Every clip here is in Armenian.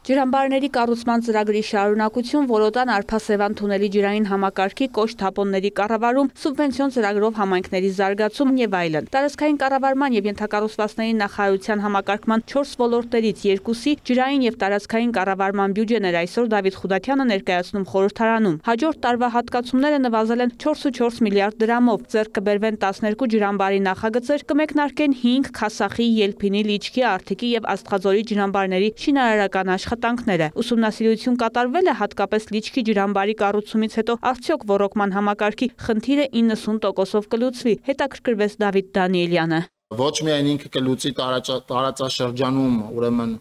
Ջրամբարների կառուցման ծրագրի շարունակություն, Որոտան Արփասևան թունելի ջրային համակարգի կոշտ թափոնների կառավարում, սուբվենցիոն ծրագրով համայնքների զարգացում եւ այլն։ Տարածքային կառավարման եւ ենթակառուցվածքների նախարարության համակարգման 4 ոլորտներից 2-ի ջրային եւ տարածքային կառավարման բյուջեն էր այսօր Դավիթ Խուդատյանը ներկայացնում խորհրդարանում։ Հաջորդ տարվա հատկացումները նվազել են 4.4 միլիարդ դրամով, ձեռք կբերվեն 12 ջրամբարի նախագծեր, կմեկնարկեն 5 Քասախի, Ելփինի, Լիչքի, Արթիկի եւ Աստղաձորի ջրամբարների շինարարական աշխատանքները։ Ուսումնասիրություն կատարվել է հատկապես Լիչքի ջրամբարի կառուցումից հետո արդյոք ոռոգման համակարգի խնդիրը 90%-ով կլուծվի, հետաքրքրվեց Դավիթ Դանիելյանը։ Ոչ միայն ինքը կլուծի տարածաշրջանում ուրեմն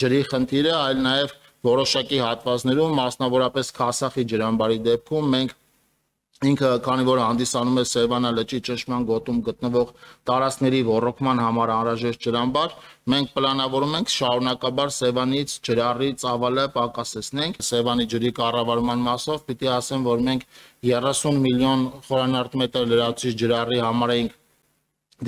ջրի խնդիրը, այլ նաև որոշակի հատվածներում, մասնավորապես Քասախի ջրամբարի դեպքում մենք ինքը քանի որ հանդիսանում է Սևանա լճի ճշմարտ գոտում գտնվող տարածքների ոռոգման համար անհրաժեշտ ջրամբար, մենք պլանավորում ենք շարունակաբար Սևանից ջրառի ծավալը պակասեցնենք։ Սևանի ջրի կառավարման մասով պիտի ասեմ, որ մենք 30 միլիոն խորանարդ լրացուցիչ ջրառի համար ենք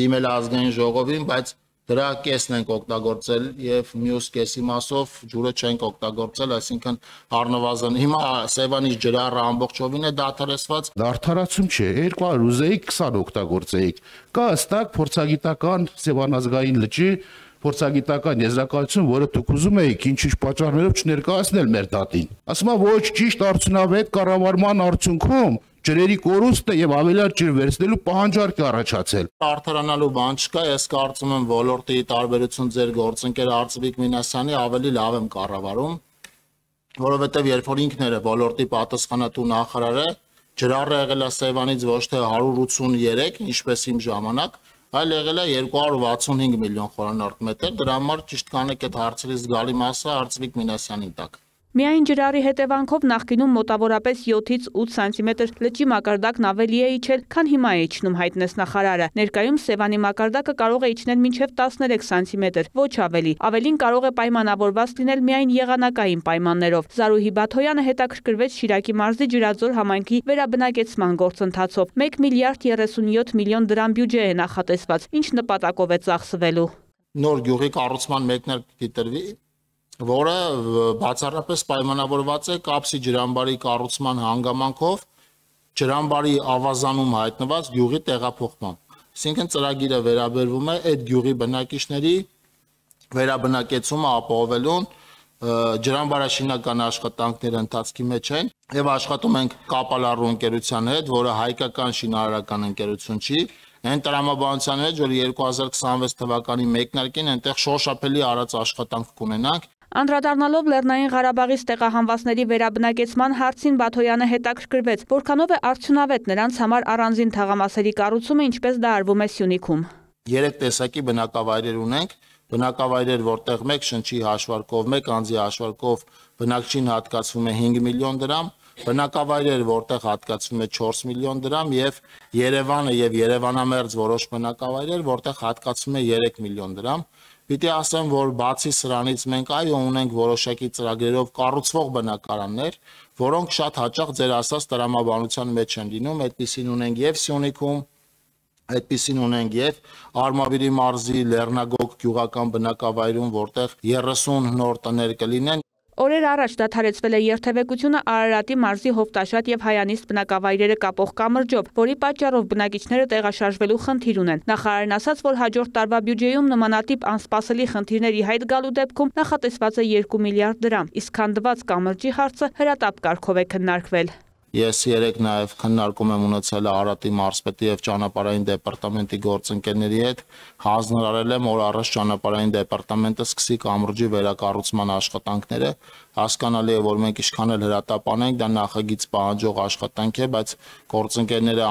դիմել ազգային ժողովին, բայց դրա կեսն ենք օգտագործել եւ մյուս կեսի մասով ջուրը չենք օգտագործել, այսինքն առնվազն հիմա Սևանից ջրառը ամբողջովին է դադարեցված։ Դադարացում չէ, 200 ուզեիք 20 օգտագործեիք։ Կա հստակ փորձագիտական Սևանազգային լճի փորձագիտական եզրակացություն, որը դուք ուզում եք ինչ-ինչ պատճառներով չներկայացնել մեր դատին։ Ասում եմ ոչ ճիշտ արդյունավետ կառավարման արդյունքում ջրերի կորուստը եւ ավելար ջր վերցնելու պահանջարկ է առաջացել։ Արդարանալու բան չկա, ես կարծում եմ ոլորտի տարբերություն ձեր գործընկեր Արծվիկ Մինասյանի ավելի լավ եմ կառավարում, որովհետեւ երբ որ ինքն էր ոլորտի պատասխանատու նախարարը, ջրառը եղել է Սևանից ոչ թե 183, ինչպես իմ ժամանակ, այլ եղել է 265 միլիոն խորանարդ մետր, դրա համար ճիշտ կանեք այդ հարցերի զգալի մասը Արծվիկ Մինասյանին տակ։ Միայն ջրառի հետևանքով նախկինում մոտավորապես 7-ից 8 սանտիմետր լճի մակարդակն ավելի է իջել, քան հիմա է իջնում, հայտնեց նախարարը։ Ներկայում Սևանի մակարդակը կարող է իջնել մինչև 13 սանտիմետր, ոչ ավելի։ Ավելին կարող է պայմանավորված լինել միայն եղանակային պայմաններով։ Զարուհի Բաթոյանը հետաքրքրվեց Շիրակի մարզի Ջրաձոր համայնքի վերաբնակեցման գործընթացով։ 1 միլիարդ 37 միլիոն դրամ բյուջե է նախատեսված, ինչ նպատակով է ծախսվելու։ Նոր գյուղի կառուցման մեկնարկ պիտի տրվի, որը բացառապես պայմանավորված է Կապսի ջրամբարի կառուցման հանգամանքով ջրամբարի ավազանում հայտնված գյուղի տեղափոխմամբ։ Այսինքն ծրագիրը վերաբերվում է այդ գյուղի բնակիչների վերաբնակեցումը ապահովելուն, ջրամբարաշինական աշխատանքները ընթացքի մեջ են եւ աշխատում ենք Կապալառու ընկերության հետ, որը հայկական շինարարական ընկերություն չի, այն տրամաբանության հետ, որ 2026 թվականի մեկնարկին այնտեղ շոշափելի արած աշխատանք կունենանք։ Անդրադառնալով Լեռնային Ղարաբաղից տեղահանվածների վերաբնակեցման հարցին Բաթոյանը հետաքրքրվեց, որքանով է արդյունավետ նրանց համար առանձին թաղամասերի կառուցումը, ինչպես դա արվում է Սյունիքում։ 3 տեսակի բնակավայրեր ունենք, բնակավայրեր, որտեղ մեկ շնչի հաշվարկով, մեկ անձի հաշվարկով բնակչին հատկացվում է 5 միլիոն դրամ, բնակավայրեր, որտեղ հատկացվում է 4 միլիոն դրամ եւ Երևանը եւ Երևանամերձ որոշ բնակավայրեր, որտեղ հատկացվում է 3 միլիոն դրամ։ Պիտի ասեմ, որ բացի սրանից մենք այո ունենք որոշակի ծրագրերով կառուցվող բնակարաններ, որոնք շատ հաճախ ձեր ասած տրամաբանության մեջ են լինում, այդպիսին ունենք եւ Սյունիքում, այդպիսին ունենք եւ Արմավիրի մարզի Լեռնագոգ գյուղական բնակավայրում, որտեղ 30 նոր տներ կլինեն։ Օրեր առաջ դադարեցվել է երթևեկությունը Արարատի մարզի Հովտաշատ եւ Հայանիստ բնակավայրերը կապող կամրջով, որի պատճառով բնակիչները տեղաշարժվելու խնդիր ունեն։ Նախարարն ասաց, որ հաջորդ տարվա բյուջեում նմանատիպ անսպասելի խնդիրների հայտ գալու դեպքում նախատեսված է 2 միլիարդ դրամ, իսկ քանդված կամրջի հարցը հրատապ կարգով է քննարկվել։ Ես երեք նաև քննարկում եմ ունեցել Արարատի մարզպետի եւ ճանապարհային դեպարտամենտի գործընկերների հետ, հանձնարարել եմ, որ առաջ ճանապարհային դեպարտամենտը սկսի կամրջի վերակառուցման աշխատանքները։ Հասկանալի է, որ մենք ինչքան էլ հրատապ անենք, դա նախագիծ պահանջող աշխատանք է, բայց գործընկերները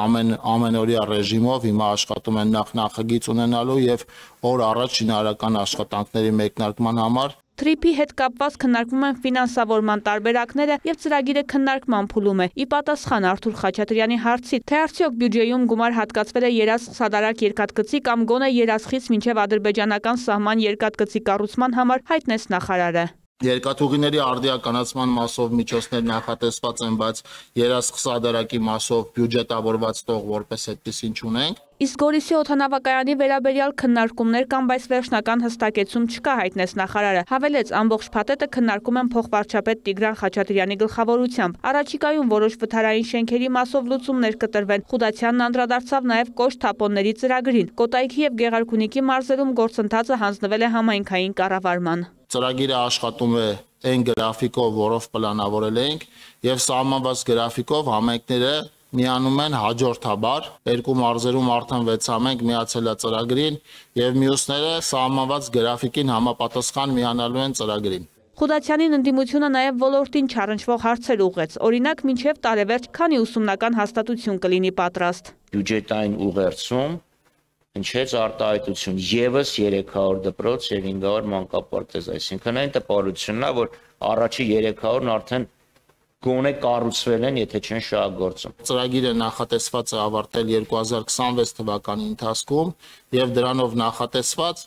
ամենօրյա ռեժիմով հիմա աշխատում են նախագիծ ունենալու եւ օր առաջ շինարարական աշխատանքների մեկնարկման համար։ Թրիփի հետ կապված քննարկվում են ֆինանսավորման տարբերակները եւ ծրագիրը քննարկման փուլում է։ Ի պատասխան Արթուր Խաչատրյանի հարցի, թե արդյոք բյուջեում գումար հատկացվել է Երասխ-Սադարակ երկաթգծի կամ գոնե Երասխից մինչև ադրբեջանական սահման երկաթգծի կառուցման համար, հայտնեց նախարարը։ Երկաթուղիների արդիականացման մասով միջոցներ նախատեսված են, բայց երասխսադարակի մասով բյուջետավորված տող որպես այդպեսին չունենք։ Իսկ Գորիսի օդանավակայանի վերաբերյալ քննարկումներ կան, բայց վերջնական հստակեցում չկա, հայտնեց նախարարը։ Հավելեց, ամբողջ փաթեթը քննարկում են փոխվարչապետ Տիգրան Խաչատրյանի գլխավորությամբ։ Առաջիկայում որոշ վթարային շենքերի մասով լուծումներ կտրվեն։ Խուդացյանն անդրադարձավ նաև կոշտ թափոնների ծրագրին։ Կոտայքի եւ Գեղարքունիքի մարզերում գործընթացը հանձնվել է համայնքային կառավարման։ Ծրագիրը աշխատում է այն գրաֆիկով, որով պլանավորել ենք, եւ սահմանված գրաֆիկով համայնքները միանում են հաջորդաբար, երկու մարզերում արդեն 6 համայնք միացել է ծրագրին եւ մյուսները սահմանված գրաֆիկին համապատասխան միանալու են ծրագրին։ Խուդացյանին ընդդիմությունը նաև ոլորտին չառնչվող հարցեր ուղղեց։ Օրինակ, մինչև տարեվերջ քանի ուսումնական հաստատություն կլինի պատրաստ։ Բյուջետային ուղերձում հնչեց արտահայտություն եւս 300 դպրոց եւ 500 մանկապարտեզ, այսինքն այն տպավորությունն է, որ առաջի 300-ն արդեն գոնե կառուցվել են, եթե չեն շահագործում։ Ծրագիրը նախատեսված է ավարտել 2026 թվականի ընթացքում եւ դրանով նախատեսված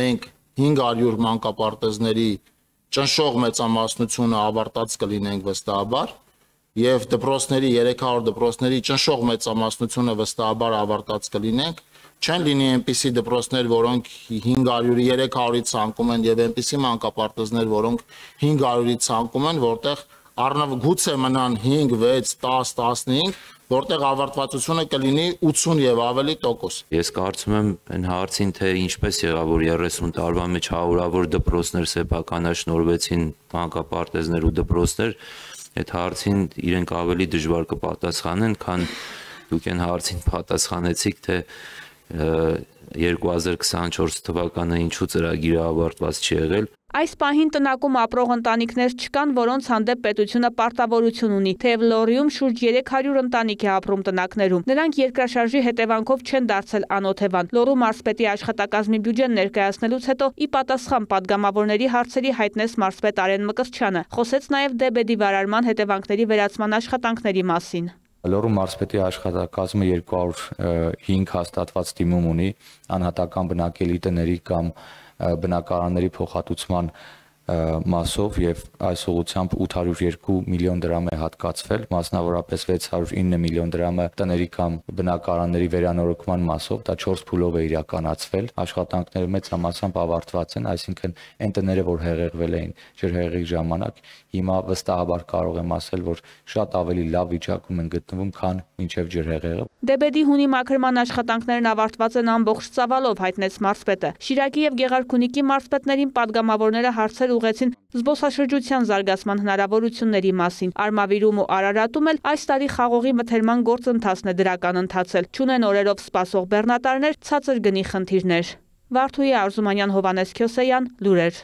մենք 500 մանկապարտեզների ճնշող մեծամասնությունը ավարտած կլինենք վստահաբար եւ դպրոցների 300 դպրոցների ճնշող մեծամասնությունը վստահաբար ավարտած կլինենք։ Չեն լինի այնպիսի դպրոցներ, որոնք 500-ի 300-ի ցանկում են եւ այնպիսի մանկապարտեզներ, որոնք 500-ի ցանկում են, որտեղ գուցե մնան 5, 6, 10, 15, որտեղ ավարտվածությունը կլինի 80 եւ ավելի տոկոս։ Ես կարծում եմ այն հարցին, թե ինչպես եղավ, որ 30 տարվա մեջ 100-ավոր դպրոցներ սեփականաշնորհվեցին, մանկապարտեզներ ու դպրոցներ, այդ հարցին իրենք ավելի դժվար կպատասխանեն, քան դուք այն հարցին պատասխանեցիք, թե 2024 թվականը ինչու ծրագիրը ավարտված չի եղել։ Այս պահին տնակում ապրող ընտանիքներ չկան, որոնց հանդեպ պետությունը պարտավորություն ունի, թեև Լոռիում շուրջ 300 ընտանիք է ապրում տնակներում։ Նրանք երկրաշարժի հետևանքով չեն դարձել անօթևան։ Լոռու մարզպետի աշխատակազմի բյուջեն ներկայացնելուց հետո ի պատասխան падգամավորների հարցերի հայտնեց մարզպետ Արեն Մկրտչյանը։ Խոսեց նաև դեբեդի վարարման հետևանքների վերացման աշխատանքների մասին։ Լոռու մարզպետի աշխատակազմը 205 հաստատված դիմում ունի անհատական բնակելի տների կամ բնակարանների փոխհատուցման մասով եւ այս ուղղությամբ 802 միլիոն դրամ է հատկացվել, մասնավորապես 609 միլիոն դրամը տների կամ բնակարանների վերանորոգման մասով, դա 4 փուլով է իրականացվել, աշխատանքները մեծ համացամբ ավարտված են, այսինքն այն տները, որ հեղեղվել էին ջրհեղեղի ժամանակ, հիմա վստահաբար կարող եմ ասել, որ շատ ավելի լավ վիճակում են գտնվում, քան մինչև ջրհեղեղը։ Դեբեդի հունի մաքրման աշխատանքներն ավարտված են ամբողջ ծավալով, հայտնեց մարզպետը։ Շիրակի եւ Գեղարքունիքի մարզպետներին падգամավորները հարցեր ուղղեցին զբոսաշրջության զարգացման հնարավորությունների մասին։ Արմավիրում ու Արարատում էլ այս տարի խաղողի մթերման գործընթացն է դրական ընթացել։ Չունեն օրերով սպասող բեռնատարներ, ցածր գնի խնդիրներ։ Վարդուհի Արզումանյան, Հովանես Քյոսեյան, լուրեր։